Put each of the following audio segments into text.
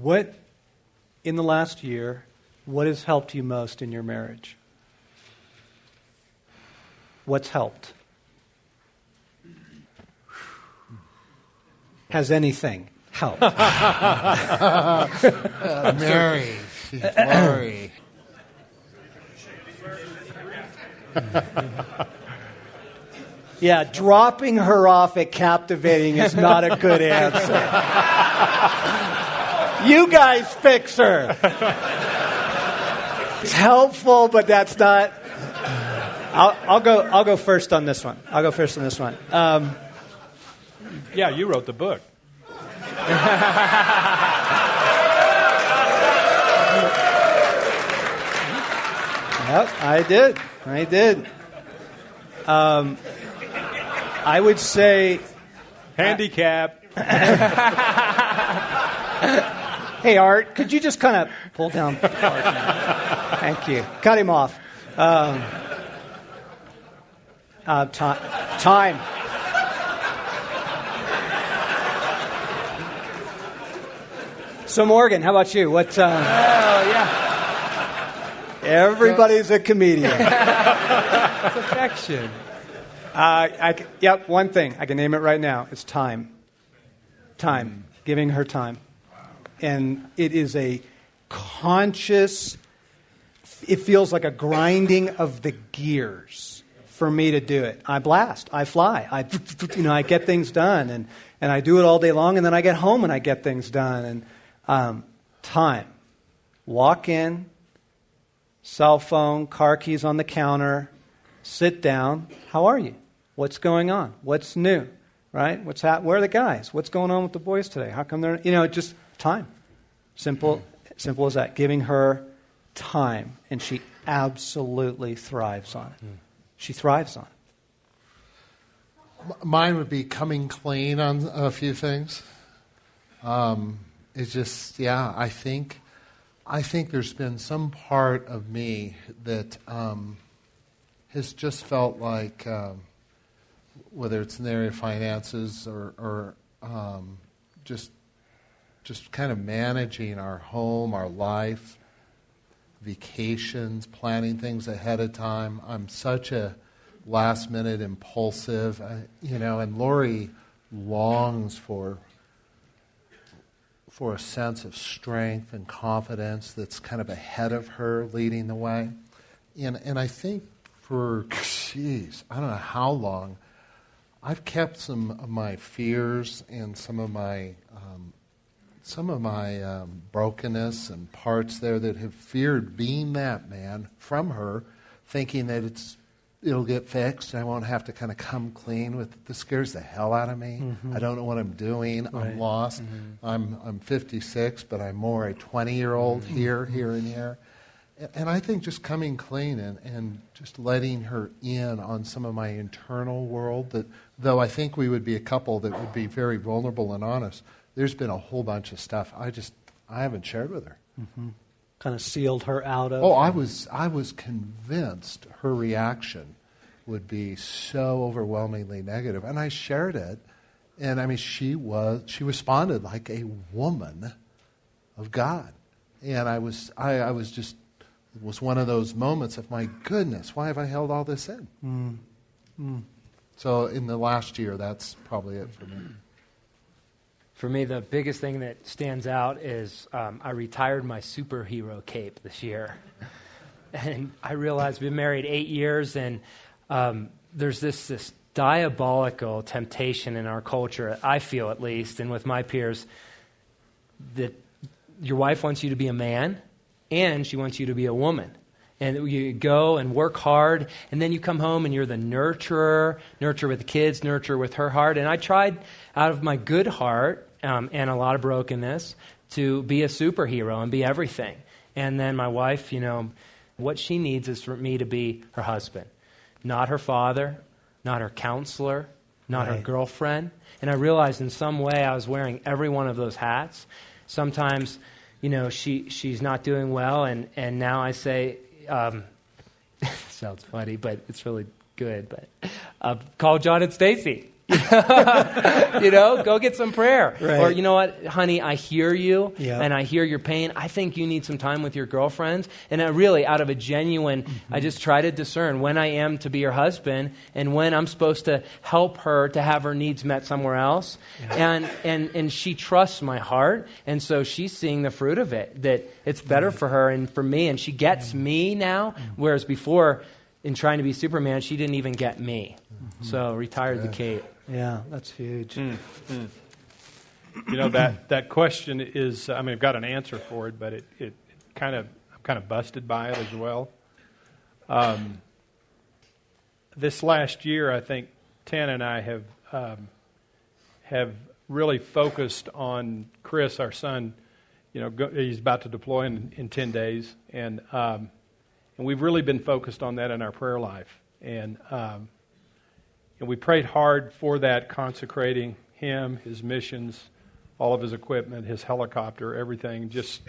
What, in the last year, what has helped you most in your marriage? What's helped? Has anything helped? Mary, she's glory. Yeah, dropping her off at captivating is not a good answer. You guys fix her. It's helpful, but that's not. I'll go first on this one. Yeah, you wrote the book. Yep, I did. I would say handicap. Hey, Art, could you just kind of pull down? Thank you. Cut him off. Time. So, Morgan, how about you? What? Yeah. Everybody's a comedian. It's affection. Yep, one thing. I can name it right now. It's time. Time. Giving her time. And it is a conscious, it feels like a grinding of the gears for me to do it. I blast. I fly. I get things done. And I do it all day long. And then I get home and I get things done. And time. Walk in. Cell phone, car keys on the counter, sit down. How are you? What's going on? What's new? Right? Where are the guys? What's going on with the boys today? How come they're, just time. Simple as that. Giving her time. And she absolutely thrives on it. She thrives on it. Mine would be coming clean on a few things. It's just, I think there's been some part of me that has just felt like, whether it's in the area of finances or just kind of managing our home, our life, vacations, planning things ahead of time. I'm such a last-minute impulsive, and Lori longs for a sense of strength and confidence that's kind of ahead of her, leading the way. And I think for, I don't know how long, I've kept some of my fears and some of my brokenness and parts there that have feared being that man from her, thinking that it'll get fixed and I won't have to kind of come clean with. This scares the hell out of me. Mm-hmm. I don't know what I'm doing. Right. I'm lost. Mm-hmm. I'm 56, but I'm more a 20-year-old here and here. And I think just coming clean and just letting her in on some of my internal world, that though I think we would be a couple that would be very vulnerable and honest, there's been a whole bunch of stuff I haven't shared with her. Mm-hmm. Kind of sealed her out of. Oh, I was convinced her reaction would be so overwhelmingly negative, and I shared it, and I mean she responded like a woman of God, and I was just, it was one of those moments of, my goodness, why have I held all this in? So in the last year, that's probably it for me. For me, the biggest thing that stands out is I retired my superhero cape this year. And I realized we've been married 8 years, and there's this diabolical temptation in our culture, I feel at least, and with my peers, that your wife wants you to be a man, and she wants you to be a woman. And you go and work hard, and then you come home and you're the nurturer with the kids, nurturer with her heart. And I tried out of my good heart and a lot of brokenness to be a superhero and be everything. And then my wife, what she needs is for me to be her husband, not her father, not her counselor, not her girlfriend. And I realized in some way I was wearing every one of those hats. Sometimes, she's not doing well, and now I say, sounds funny, but it's really good. But call John and Stacy. Go get some prayer. Right. Or, you know what, honey, I hear you, Yep. and I hear your pain. I think you need some time with your girlfriends. And I really, out of a genuine, I just try to discern when I am to be her husband and when I'm supposed to help her to have her needs met somewhere else. Yeah. And she trusts my heart, and so she's seeing the fruit of it, that it's better for her and for me, and she gets me now, whereas before, in trying to be Superman, she didn't even get me. So retired the cape. Yeah, that's huge. You know, that question is, I mean, I've got an answer for it, but it I'm kind of busted by it as well. This last year, I think Tana and I have really focused on Chris, our son. He's about to deploy in 10 days, and we've really been focused on that in our prayer life. And we prayed hard for that, consecrating him, his missions, all of his equipment, his helicopter, everything, just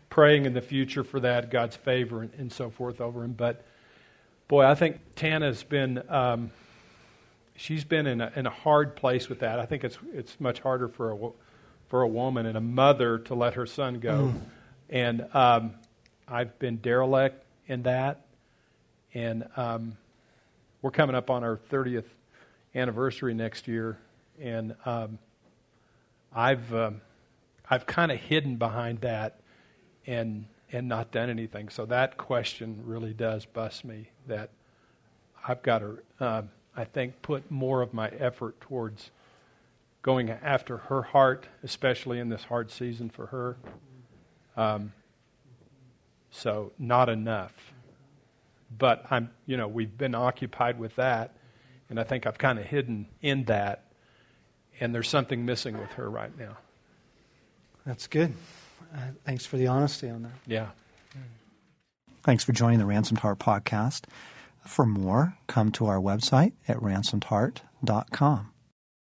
praying in the future for that, God's favor and so forth over him. But, boy, I think Tana's been, she's been in a hard place with that. I think it's much harder for a woman and a mother to let her son go. And I've been derelict in that. And we're coming up on our 30th anniversary next year, and I've kind of hidden behind that and not done anything. So that question really does bust me, that I've got to, I think, put more of my effort towards going after her heart, especially in this hard season for her. So not enough. But we've been occupied with that, and I think I've kind of hidden in that, and there's something missing with her right now. That's good. Thanks for the honesty on that. Yeah. Thanks for joining the Ransomed Heart podcast. For more, come to our website at ransomedheart.com.